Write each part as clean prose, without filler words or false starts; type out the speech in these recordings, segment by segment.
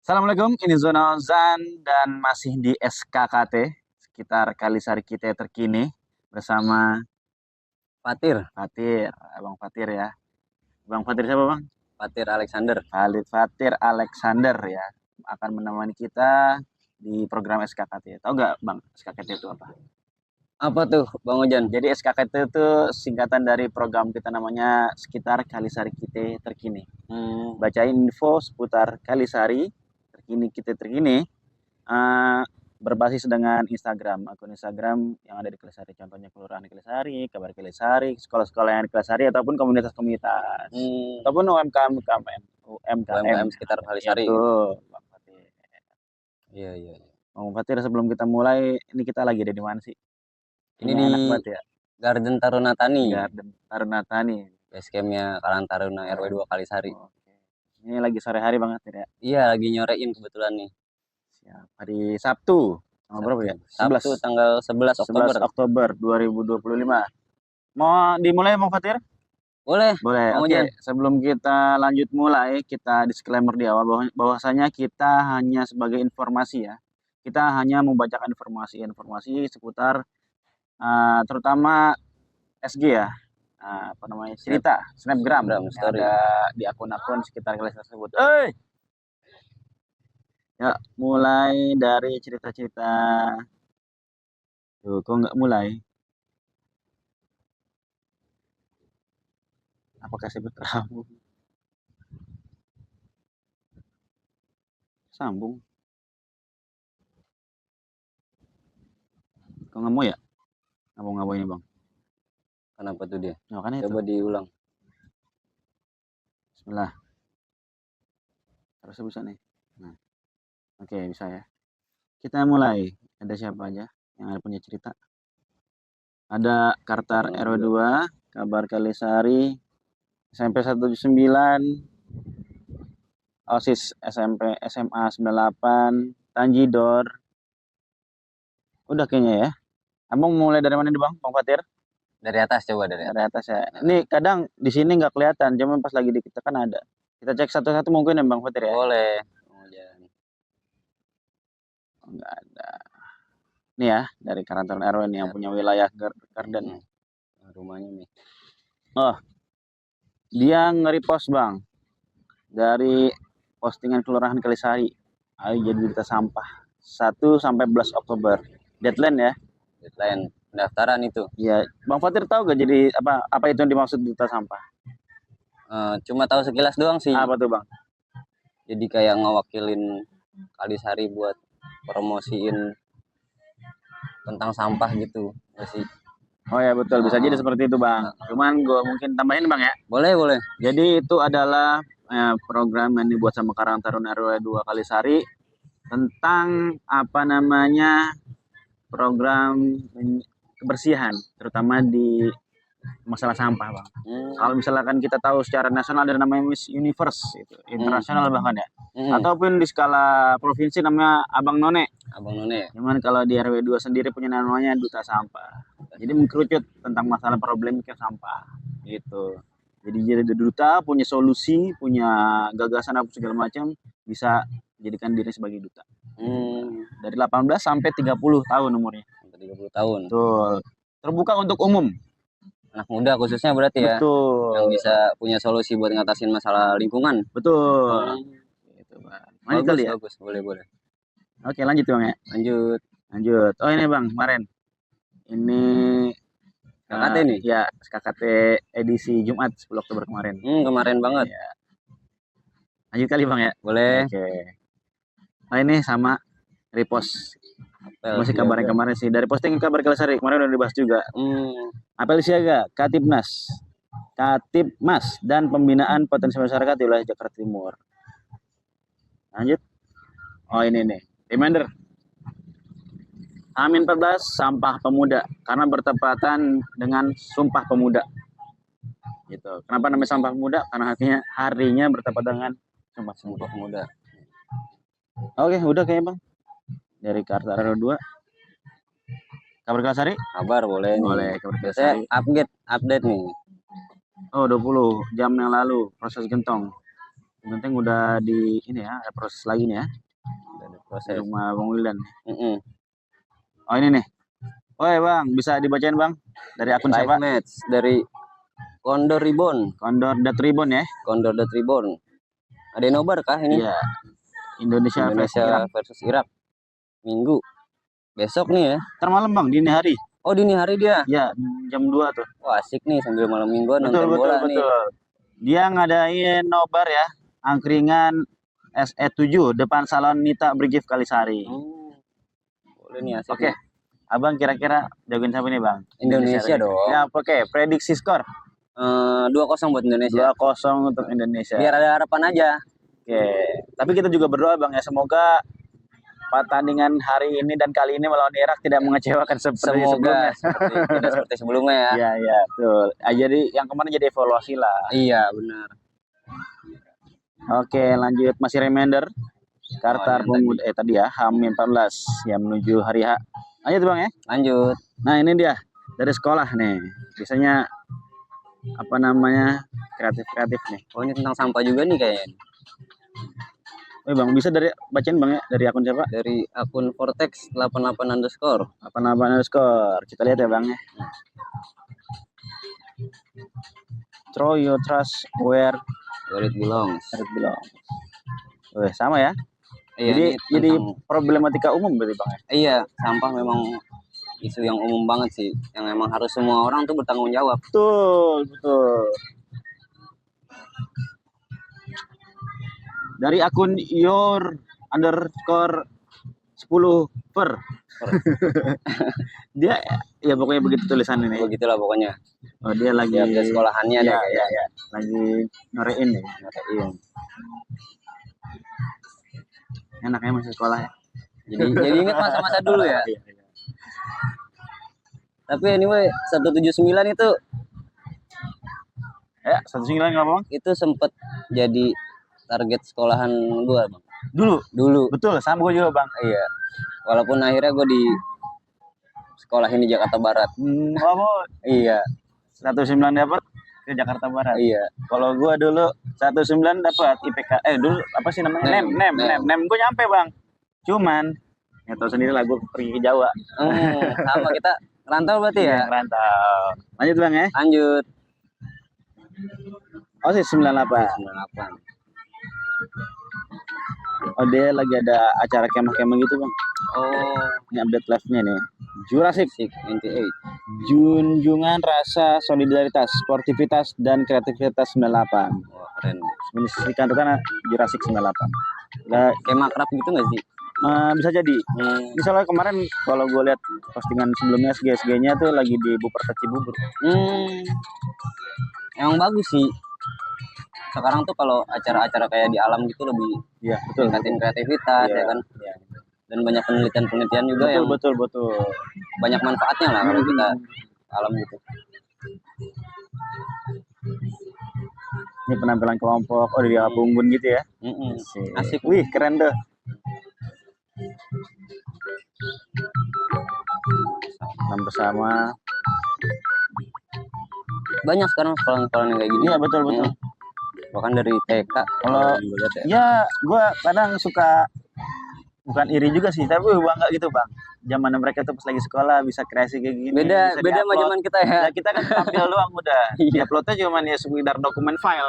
Assalamualaikum, ini Zona Ozan dan masih di SKKT sekitar Kalisari kita terkini bersama Fatir, Fatir, Abang Fatir ya. Bang Fatir siapa Bang? Fatir Alexander. Khalid Fatir Alexander ya, akan menemani kita di program SKKT. Tahu nggak Bang SKKT itu apa? Apa tuh Bang Ojan? Jadi SKKT itu singkatan dari program kita namanya sekitar Kalisari kita terkini. Bacain info seputar Kalisari terkini kita terkini. Berbasis dengan Instagram, akun Instagram yang ada di Kalisari, contohnya Kelurahan Kalisari, Kabar Kalisari, sekolah-sekolah yang di Kalisari, ataupun komunitas-komunitas, ataupun UMKM sekitar Kalisari. Itu, Bang Fatir. Iya. Bang Fatir, sebelum kita mulai, ini kita lagi ada di mana sih? Ini Ini di enak banget ya, Garden Taruna Tani. Garden Taruna Tani. Basecampnya Karang Taruna RW 2 Kalisari. Oke. Ini lagi sore hari banget ya? Iya, lagi nyorein kebetulan nih. Siap. Hari Sabtu. Berapa ya? Sabtu tanggal 11 Oktober. 11 Oktober 2025. Mau dimulai Bang Fatir? Boleh. Oke. Sebelum kita lanjut mulai, kita disclaimer di awal bahwasanya kita hanya sebagai informasi ya. Kita hanya membacakan informasi seputar terutama SG ya. Apa namanya? Cerita, snapgram yang ada di akun-akun sekitar kelas tersebut. Ya, mulai dari cerita-cerita. Tuh, kok nggak mulai? Apakah saya berterabung? Sambung. Kok nggak mau ya? Ngabung ini Bang. Kenapa tuh dia? Oh, kan coba itu. Diulang. Bismillah. Harusnya bisa nih. Nah, oke, bisa ya. Kita mulai. Ada siapa aja yang ada punya cerita? Ada Kartar RW 2, Kabar Kalisari, SMP 179, OSIS SMP SMA 98, Tanjidor. Udah kayaknya ya. Abang mulai dari mana nih Bang Fatir? Dari atas coba dari atas ya. Ini kadang di sini nggak kelihatan, cuman pas lagi di kita kan ada. Kita cek satu-satu mungkin ya Bang Fatir ya. Boleh. Nggak ada. Ini ya dari Karantan RW nih yang punya wilayah garden. Rumahnya nih. Oh, dia nge-repost Bang dari postingan Kelurahan Kalisari. Ayo jadi duta sampah 1 sampai 11 Oktober. Deadline ya. Deadline pendaftaran itu. Iya, Bang Fatir tahu gak jadi apa itu yang dimaksud duta sampah? Cuma tahu sekilas doang sih. Apa tuh Bang? Jadi kayak ngewakilin Kalisari buat promosiin tentang sampah gitu, nggak sih? Oh ya betul, bisa jadi seperti itu Bang. Cuman gue mungkin tambahin Bang ya. Boleh. Jadi itu adalah program yang dibuat sama Karang Taruna RW 2 Kalisari tentang apa namanya program kebersihan, terutama di masalah sampah Bang. Kalau misalkan kita tahu secara nasional ada namanya Miss Universe, itu internasional bahkan ya. Ataupun di skala provinsi namanya Abang None. Cuman kalau di RW 2 sendiri punya namanya Duta Sampah. Jadi mengkerucut tentang masalah problematika sampah gitu. Jadi duta punya solusi, punya gagasan apa segala macam, bisa jadikan diri sebagai duta. Dari 18 sampai 30 tahun umurnya. Sampai 30 tahun. Betul. Terbuka untuk umum. Anak muda khususnya berarti ya. Betul. Yang bisa punya solusi buat ngatasin masalah lingkungan. Betul. Gitu, Bang. Bagus, boleh. Oke, lanjut Bang ya. Lanjut. Oh ini Bang, kemarin. Ini SKKT nih? Ya, SKKT edisi Jumat 10 Oktober kemarin. Kemarin banget. Ya. Lanjut kali Bang ya? Boleh. Oke. Nah ini sama repost. Masih kabarnya kemarin sih. Dari posting Kabar Kalisari kemarin udah dibahas juga. Apel siaga, Katipmas, dan pembinaan potensi masyarakat di wilayah Jakarta Timur. Lanjut. Oh ini nih, reminder. Amin 14 Sampah Pemuda karena bertepatan dengan Sumpah Pemuda. Gitu. Kenapa namanya Sampah Pemuda? Karena harinya bertepatan dengan Sumpah Pemuda. Oke, udah kayaknya Bang. Dari Kartar 2. Kabar Kalisari? Kabar boleh. Kabar Kalisari. Update nih. Oh, 20 jam yang lalu proses gentong. Yang penting udah di ini ya, ada proses lagi nih ya. Udah ada Di proses. rumah Bang Wildan. Mm-mm. Oh ini nih. Woi Bang, bisa dibacain Bang? Dari akun Live siapa? match dari Condor Ribbon. Condor The Tribun ya? Condor the Tribon. Ada nobar kah ini? Iya. Indonesia versus Irak. Indonesia versus Irak. Minggu. Besok nih ya. Ntar malam Bang, dini hari. Oh dini hari dia. Ya, jam 2 tuh. Wah asik nih sambil malam mingguan Betul, nonton betul, bola nih. betul. Dia ngadain nobar ya, angkringan SE7 depan Salon Nita Brigif Kalisari. Boleh nih asik. Oke. nih. Abang kira-kira jagoin siapa nih Bang? Indonesia dong. Ya, oke. Prediksi skor 2-0 buat Indonesia. 2-0 untuk Indonesia. Biar ada harapan aja. Oke. Tapi kita juga berdoa Bang ya, semoga pertandingan hari ini dan kali ini melawan Irak tidak mengecewakan seperti Semoga sebelumnya. tidak seperti sebelumnya ya. Iya, iya, betul. Jadi yang kemarin jadi evaluasi lah. Iya benar. Oke, lanjut masih reminder. Kartar yang Pemuda tadi ya, H-14 yang menuju hari H. Lanjut Bang ya. Lanjut. Nah, ini dia dari sekolah nih. Biasanya apa namanya? Kreatif-kreatif nih. Oh ini tentang sampah juga nih kayaknya. Bang, bisa dari bacain Bang ya, dari akun siapa? Dari akun Vortex 88_. Apa namanya skor? Kita lihat ya Bang ya. Throw your trust where it belongs. it belongs. Sama ya. Iya, jadi problematika umum berarti Bang ya. Iya, sampah memang isu yang umum banget sih, yang emang harus semua orang tuh bertanggung jawab. Betul, betul. Dari akun your_10per. Dia ya pokoknya begitu tulisan ini. Begitulah pokoknya. Oh, dia lagi di sekolahannya ya, deh, ya. Lagi nyorein nih, nyorein. Enaknya masih sekolah ya. Jadi ingat masa-masa dulu ya. Iya. Tapi anyway, 179 itu 109 nggak Bang? Itu sempet jadi target sekolahan gua, Bang. Dulu. Betul, sama gua juga, Bang. Iya. Walaupun akhirnya gua di sekolah ini Jakarta Barat. Iya. 19 dapat ke Jakarta Barat. Iya. Kalau gua dulu 19 dapat IPK. Dulu apa sih namanya? Nem gua nyampe, Bang. Cuman ya tahu sendiri lah gua pergi ke Jawa. Sama kita rantau berarti ya? Rantau. Lanjut, Bang ya. Lanjut. Oh sih 98. Oh dia lagi ada acara kemah-kemah gitu Bang. Oh ini update live-nya nih. Jurassic 98. Junjungan rasa solidaritas, sportivitas dan kreativitas 98. Wah keren. Menisikan itu kan Jurassic 98. Nah, kemah kerap gitu nggak sih? Bisa jadi. Misalnya kemarin kalau gue lihat postingan sebelumnya SG-nya tuh lagi di Buperta Cibubur. Emang bagus sih. Sekarang tuh kalau acara-acara kayak di alam gitu lebih tingkatin kreativitas ya kan. Ya. Dan banyak penelitian juga betul, yang betul. Banyak manfaatnya lah kalau kita alam gitu. Ini penampilan kelompok, di Unggun gitu ya. Asik. Wih, keren deh. Senam bersama. Banyak sekarang sekolah-sekolah yang kayak gini. Iya, betul. Bahkan dari TK. Kalau gue kadang suka, bukan iri juga sih, tapi bangga gitu Bang. Zaman mereka tuh pas lagi sekolah bisa kreasi kayak gini. Beda sama zaman kita ya. Kita kan tampil doang udah. Uploadnya cuma ya sekedar dokumen file.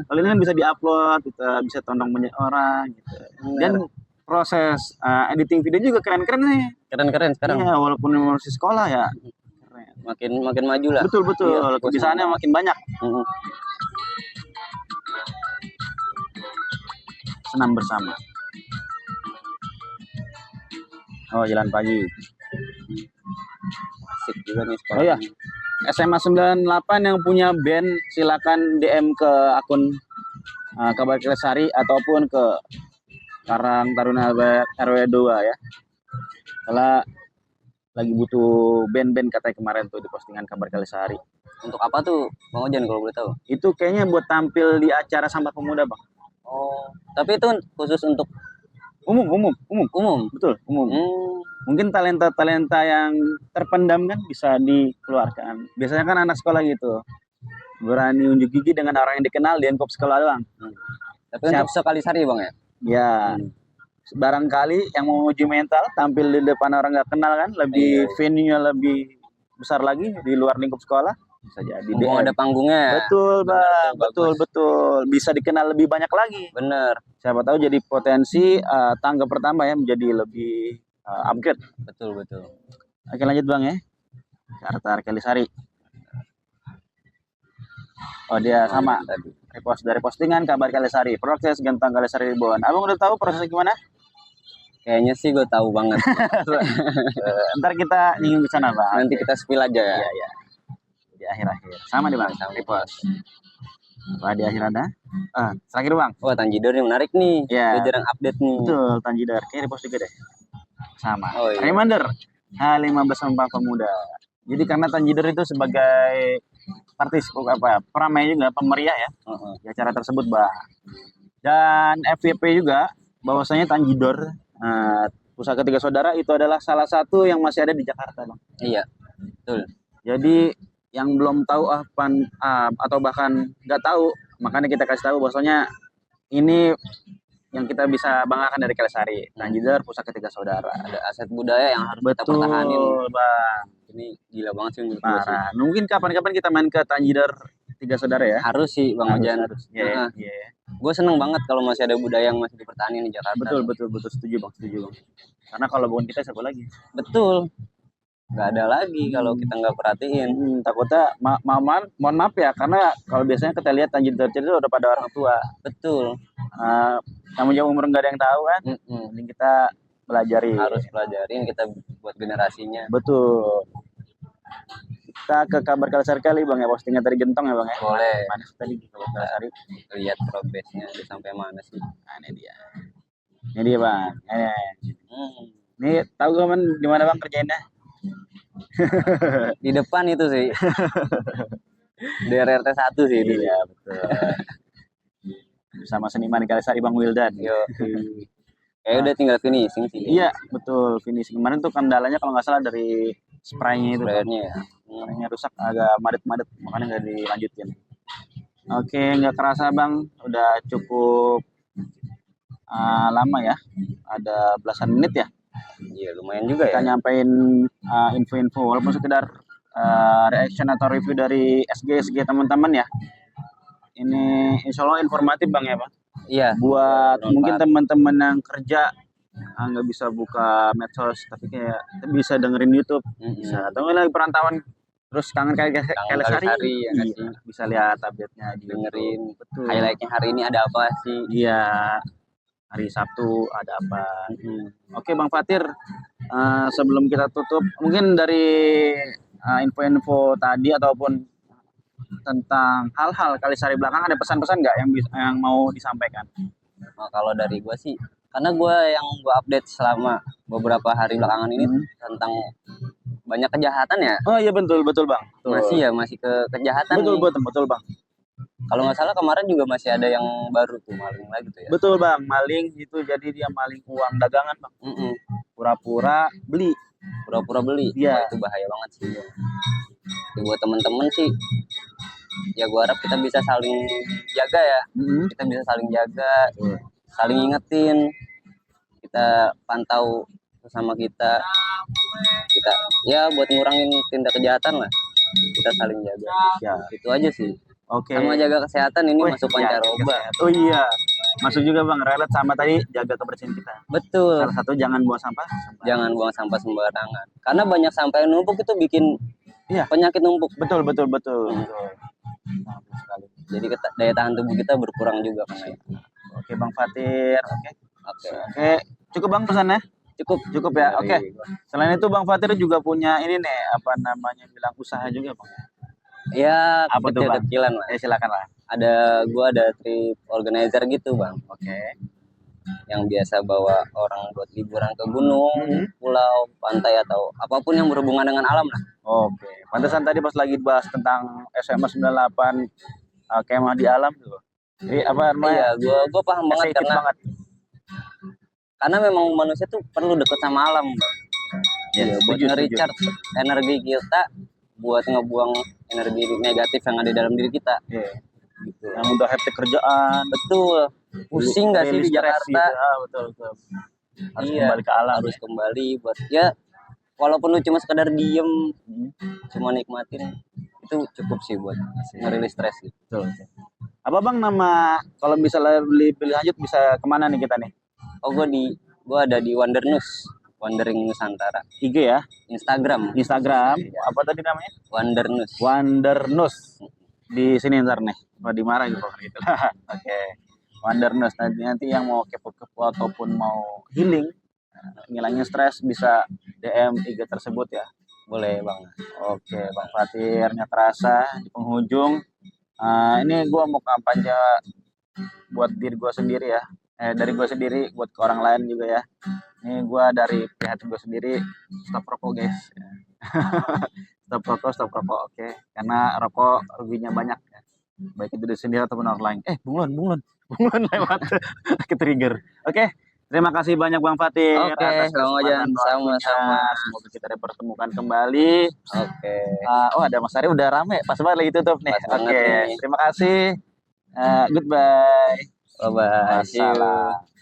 Kalau ini kan bisa diupload, bisa tonton banyak orang gitu. Dan proses editing video juga keren-keren nih. Keren sekarang. Iya, walaupun masih sekolah ya. Keren. Makin maju lah. Betul. Iya, kebiasaannya makin banyak. Senam bersama. Oh, jalan pagi. Asik juga nih sekolah. Oh ya. SMA 98 yang punya band silakan DM ke akun Kabar Kalisari ataupun ke Karang Taruna RW 2 ya. Kalau lagi butuh band-band katanya kemarin tuh di postingan Kabar Kalisari. Untuk apa tuh Bang Ojan kalau boleh tahu? Itu kayaknya buat tampil di acara Sampah Pemuda, Bang. Oh, tapi itu khusus untuk umum. Betul, umum. Mungkin talenta yang terpendam kan bisa dikeluarkan. Biasanya kan anak sekolah gitu. Berani unjuk gigi dengan orang yang dikenal di enkop sekolah doang. Tapi untuk Sekalisari Bang ya. Ya, barangkali yang mau uji mental tampil di depan orang nggak kenal kan, lebih venue-nya lebih besar lagi di luar lingkup sekolah, bisa jadi. Mumpung ada panggungnya ya. Betul bang, Bener, betul, bisa dikenal lebih banyak lagi. Bener. Siapa tahu jadi potensi tangga pertama ya, menjadi lebih upgrade. Betul. Oke lanjut bang ya, Kartar Kalisari. Oh dia sama tadi. Repost dari postingan kabar Kalisari, proses Gentong Kalisari Ribuan. Abang udah tahu prosesnya gimana? Kayaknya sih gue tahu banget. Ntar kita nyinggung ke sana bang. Nanti kita spill aja ya. Iya. Di akhir-akhir. Sama nih bang, repost. Wah di akhir ada. Terakhir bang. Wah Tanjidor nih menarik nih. Iya. Dia jarang update nih. Betul, Tanjidor. Kayak repost juga deh. Sama. Oh, iya. Reminder. H15 Sumpah Pemuda. Jadi karena Tanjidor itu sebagai peramai juga, pemeriah ya di acara tersebut bang. Dan FYP juga bahwasanya Tanjidor Pusaka Tiga Saudara itu adalah salah satu yang masih ada di Jakarta bang. Iya betul. Jadi yang belum tahu atau bahkan nggak tahu, makanya kita kasih tahu bahwasanya ini yang kita bisa banggakan dari Kalisari. Tanjidor Pusaka Tiga Saudara. Ada aset budaya yang harus kita pertahanin bang. Ini gila banget sih menurut gue sih. Mungkin kapan-kapan kita main ke Tanjidor Tiga Saudara ya. Harus sih Bang Ojan. Iya. Gue seneng banget kalau masih ada budaya yang masih dipertahankan di Jakarta. Betul. Setuju bang. Karena kalau bukan kita siapa lagi? Betul. Nggak ada lagi kalau kita nggak perhatiin. Takutnya mohon maaf ya, karena kalau biasanya kita lihat Tanjidor itu udah pada orang tua. Betul. Kamu jauh umur nggak ada yang tahu kan? Mending kita harus pelajarin, kita buat generasinya. Betul. Kita ke kabar Kalisari kali bang ya, postingnya tadi Gentong ya bang ya. Boleh. Mana tadi kabar Kalisari? Lihat progresnya udah sampai mana sih? Ini dia bang. Ini tahu kan di mana bang kerjainnya? Di depan itu sih. Di RRT 1 sih. Iya betul. Bersama seniman Kalisari Bang Wildan. Yo. Udah tinggal finishing sih. Iya betul, finishing. Kemarin tuh kendalanya kalau nggak salah dari spraynya itu. Spraynya rusak, agak madet-madet, makanya nggak dilanjutin. Oke, nggak kerasa bang, udah cukup lama ya, ada belasan menit ya. Iya lumayan juga kita ya. nyampein info-info walaupun sekedar reaction atau review dari SG teman-teman ya. Ini insya Allah informatif bang ya bang. Iya. Buat mungkin teman-teman yang kerja nggak bisa buka medsos tapi kayak bisa dengerin YouTube, bisa atau lagi perantauan terus kangen Kalisari ya, bisa lihat update-nya, dengerin. Betul. Highlight-nya hari ini ada apa sih? Iya. Hari Sabtu ada apa? Oke Bang Fatir, sebelum kita tutup, mungkin dari info-info tadi ataupun tentang hal-hal Kalisari belakang ada pesan-pesan nggak yang mau disampaikan? Kalau dari gue sih, karena gue update selama beberapa hari belakangan ini tentang banyak kejahatan ya. Oh iya betul bang. Masih ke kejahatan. Betul bang. Kalau nggak salah kemarin juga masih ada yang baru tuh maling lagi tuh ya. Betul bang, maling itu jadi dia maling uang dagangan bang. Pura-pura beli. Iya. Itu bahaya banget sih. Jadi buat temen-temen sih, ya gue harap kita bisa saling jaga ya. Kita bisa saling jaga, saling ingetin, kita pantau bersama kita ya buat ngurangin tindak kejahatan lah, kita saling jaga ya. Itu aja sih. Oke. Sama jaga kesehatan ini masuk pancaroba. Oh iya, masuk juga bang, relate sama tadi jaga kebersihan kita. Betul. Salah satu jangan buang sampah. Jangan buang sampah sembarangan, karena banyak sampah yang numpuk itu bikin penyakit numpuk. Betul. Jadi daya tahan tubuh kita berkurang juga karena itu. Oke Bang Fatir. Oke. Cukup bang pesannya? Cukup ya. Oke. Selain itu Bang Fatir juga punya ini nih, bilang usaha juga bang. Ya, apa tuh bang? Kecilan lah. Silakan lah. Gua ada trip organizer gitu bang. Oke. Yang biasa bawa orang buat liburan ke gunung, pulau, pantai atau apapun yang berhubungan dengan alam lah. Oke. Pantesan tadi pas lagi bahas tentang SMA 98 kemah di alam tuh. Jadi apa namanya? Iya, gua paham banget karena memang manusia tuh perlu deket sama alam bang. Buat nge-recharge energi kita, buat ngebuang energi negatif yang ada dalam diri kita. Gitu. Yang udah hektik kerjaan. Betul. pusing gak sih di rilis stres Jakarta gitu. Betul betul. Harus iya kembali ke alam harus ya. kembali buat ya walaupun lu cuma sekedar diem cuma nikmatin itu cukup sih buat ngerilis stres gitu. Betul, betul. Apa bang nama kalau misalnya beli lanjut bisa kemana nih kita nih? Oh gue ada di Wandering Nusantara. IG ya? Instagram apa tadi namanya? Wandernus di sini ntar nih. Mau dimarah gitu gitu lah. Oke. Wandernus nanti yang mau kepo-kepo ataupun mau healing ngilangin stres bisa DM IG tersebut ya. boleh bang. Oke Bang Fatir, nggak terasa di penghujung. Ini gue mau kampanye buat diri gue sendiri ya. Dari gue sendiri buat ke orang lain juga ya. Ini gue dari pihak gue sendiri stop rokok guys. stop rokok, oke. Karena rokok ruginya banyak ya. Baik itu di sendiri ataupun orang lain. Bunglon lewat ke trigger. Oke. Terima kasih banyak Bang Fatir atas Bang Ojan, waktunya. sama-sama. Semoga kita dipertemukan kembali. Oke. Ada Mas Ari udah rame. Pas banget lagi tutup nih. Oke. Terima kasih. Goodbye. Bye-bye. See you. Wassalam.